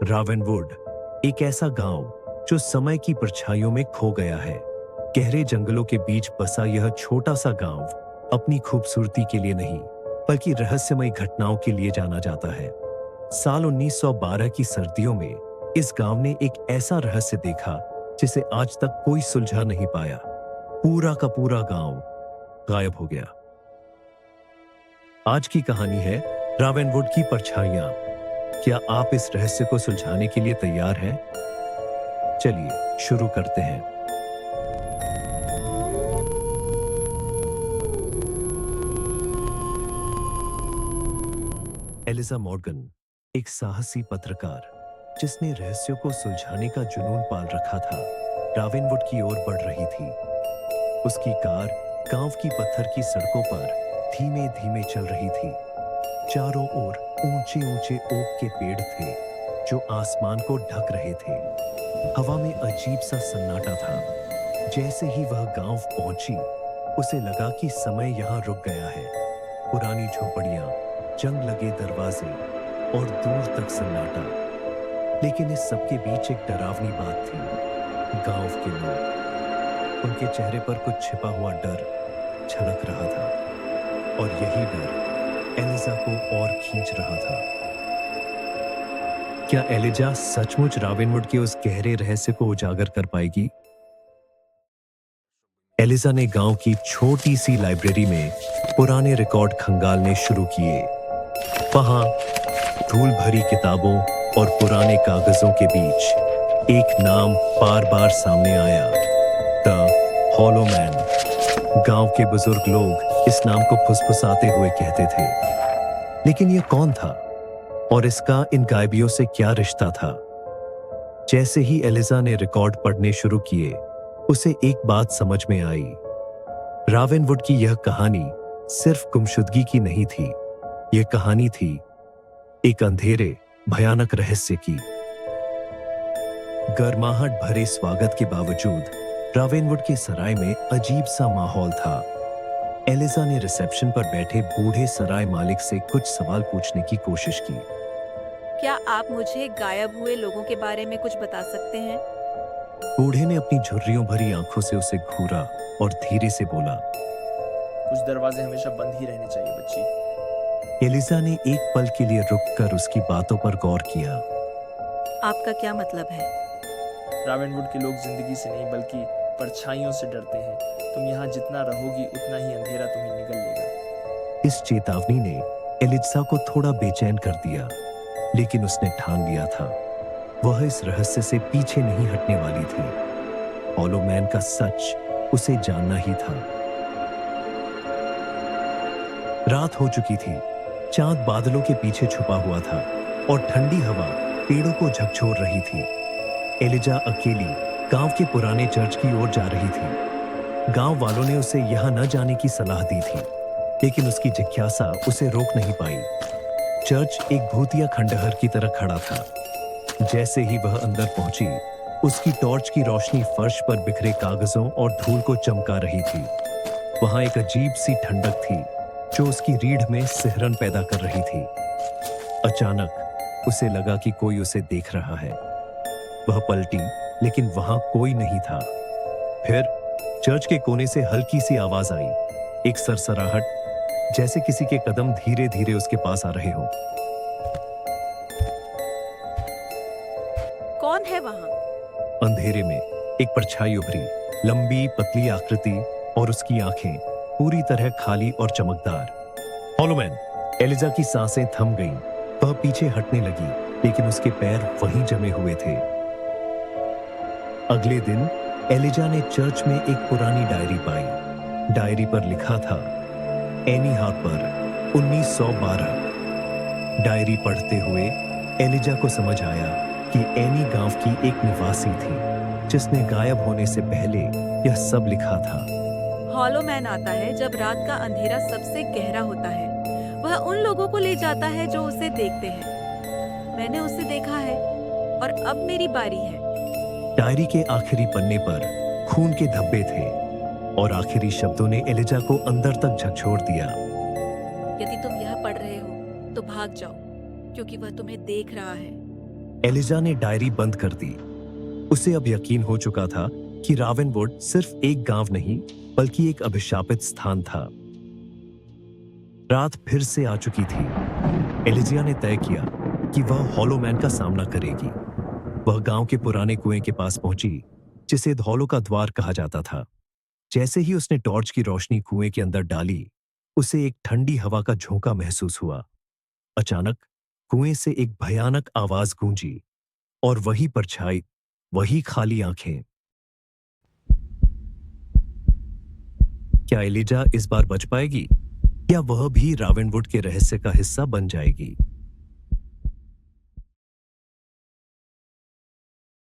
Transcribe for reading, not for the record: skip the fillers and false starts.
रावेनवुड, एक ऐसा गांव जो समय की परछाइयों में खो गया है। गहरे जंगलों के बीच बसा यह छोटा सा गांव अपनी खूबसूरती के लिए नहीं, बल्कि रहस्यमय घटनाओं के लिए जाना जाता है। साल 1912 की सर्दियों में इस गांव ने एक ऐसा रहस्य देखा जिसे आज तक कोई सुलझा नहीं पाया। पूरा का पूरा गांव गायब हो गया। आज की कहानी है रावेनवुड की परछाइयां। क्या आप इस रहस्य को सुलझाने के लिए तैयार हैं? चलिए शुरू करते हैं। एलिजा मॉर्गन, एक साहसी पत्रकार जिसने रहस्यों को सुलझाने का जुनून पाल रखा था, रावेनवुड की ओर बढ़ रही थी। उसकी कार गांव की पत्थर की सड़कों पर धीमे धीमे चल रही थी। चारों ओर ऊंचे ऊंचे ओक के पेड़ थे जो आसमान को ढक रहे थे। हवा में अजीब सा सन्नाटा था। जैसे ही वह गांव पहुंची, उसे लगा कि समय यहां रुक गया है। पुरानी झोपड़ियां, जंग लगे दरवाजे और दूर तक सन्नाटा। लेकिन इस सबके बीच एक डरावनी बात थी। गांव के लोग, उनके चेहरे पर कुछ छिपा हुआ डर झलक रहा था, और यही डर एलिजा को और खींच रहा था। क्या एलिजा सचमुच रावेनवुड के उस गहरे रहस्य को उजागर कर पाएगी? एलिजा ने गांव की छोटी सी लाइब्रेरी में पुराने रिकॉर्ड खंगालने शुरू किए। वहां धूल भरी किताबों और पुराने कागजों के बीच एक नाम बार बार सामने आया, द हॉलो मैन। गांव के बुजुर्ग लोग इस नाम को फुसफुसाते हुए कहते थे, लेकिन यह कौन था और इसका इन गायबियों से क्या रिश्ता था? जैसे ही एलिजा ने रिकॉर्ड पढ़ने शुरू किए, उसे एक बात समझ में आई। रावेनवुड की यह कहानी सिर्फ गुमशुदगी की नहीं थी, यह कहानी थी एक अंधेरे भयानक रहस्य की। गर्माहट भरे स्वागत के बावजूद रावेनवुड के सराय में अजीब सा माहौल था। एलिजा ने रिसेप्शन पर बैठे बूढ़े सराय मालिक से कुछ सवाल पूछने की कोशिश की। क्या आप मुझे गायब हुए लोगों के बारे में कुछ बता सकते हैं? बूढ़े ने अपनी झुर्रियों भरी आंखों से उसे घूरा और धीरे से बोला, कुछ दरवाजे हमेशा बंद ही रहने चाहिए बच्ची। एलिजा ने एक पल के लिए रुककर उसकी बातों पर गौर किया। आपका क्या मतलब है? रावेनवुड के लोग जिंदगी से नहीं बल्कि परछाइयों से डरते हैं। तुम यहाँ जितना रहोगी उतना ही अंधेरा तुम्हें निगल लेगा। इस चेतावनी ने एलिजा को थोड़ा बेचैन कर दिया, लेकिन उसने ठान लिया था वह इस रहस्य से पीछे नहीं हटने वाली थी। हॉलो मैन का सच उसे जानना ही था। रात हो चुकी थी। चांद बादलों के पीछे छुपा हुआ था और ठंडी हवा पेड़ों को झकझोर रही थी। एलिजा अकेली गांव के पुराने चर्च की ओर जा रही थी। गांव वालों ने उसे यहां न जाने की सलाह दी थी, लेकिन उसकी जिज्ञासा उसे रोक नहीं पाई। चर्च एक भूतिया खंडहर की तरह खड़ा था। जैसे ही वह अंदर पहुंची, उसकी टॉर्च की रोशनी फर्श पर बिखरे कागजों और धूल को चमका रही थी। वहां एक अजीब सी ठंडक थी जो उसकी रीढ़ में सिहरन पैदा कर रही थी। अचानक उसे लगा कि कोई उसे देख रहा है। वह पलटी, लेकिन वहां कोई नहीं था। फिर चर्च के कोने से हल्की सी आवाज आई, एक सरसराहट, जैसे किसी के कदम धीरे धीरे उसके पास आ रहे हो। कौन है वहाँ? अंधेरे में एक परछाई उभरी, लंबी पतली आकृति, और उसकी आंखें पूरी तरह खाली और चमकदार। Hollow man. एलिजा की सांसें थम गईं। वह पीछे हटने लगी, लेकिन उसके पैर वहीं जमे हुए थे। अगले दिन एलिजा ने चर्च में एक पुरानी डायरी पाई। डायरी पर लिखा था, एनी हार्पर, 1912। डायरी पढ़ते हुए एलिजा को समझ आया कि एनी गांव की एक निवासी थी जिसने गायब होने से पहले यह सब लिखा था। हॉलो मैन आता है जब रात का अंधेरा सबसे गहरा होता है। वह उन लोगों को ले जाता है जो उसे देखते हैं। मैंने उसे देखा है और अब मेरी बारी है। डायरी के आखिरी पन्ने पर खून के धब्बे थे और आखिरी शब्दों ने एलिजा को अंदर तक झकझोर दिया। यदि तुम यह पढ़ रहे हो तो भाग जाओ, क्योंकि वह तुम्हें देख रहा है। एलिजा ने डायरी बंद कर दी। उसे अब यकीन हो चुका था कि रावनवुड सिर्फ एक गांव नहीं बल्कि एक अभिशापित स्थान था। रात फिर से आ चुकी थी। एलिजिया ने तय किया कि वह हॉलो मैन का सामना करेगी। वह गांव के पुराने कुएं के पास पहुंची, जिसे धौलों का द्वार कहा जाता था। जैसे ही उसने टॉर्च की रोशनी कुएं के अंदर डाली, उसे एक ठंडी हवा का झोंका महसूस हुआ। अचानक कुएं से एक भयानक आवाज गूंजी और वही परछाई, वही खाली आंखें। क्या एलिजा इस बार बच पाएगी या वह भी रावनवुड के रहस्य का हिस्सा बन जाएगी?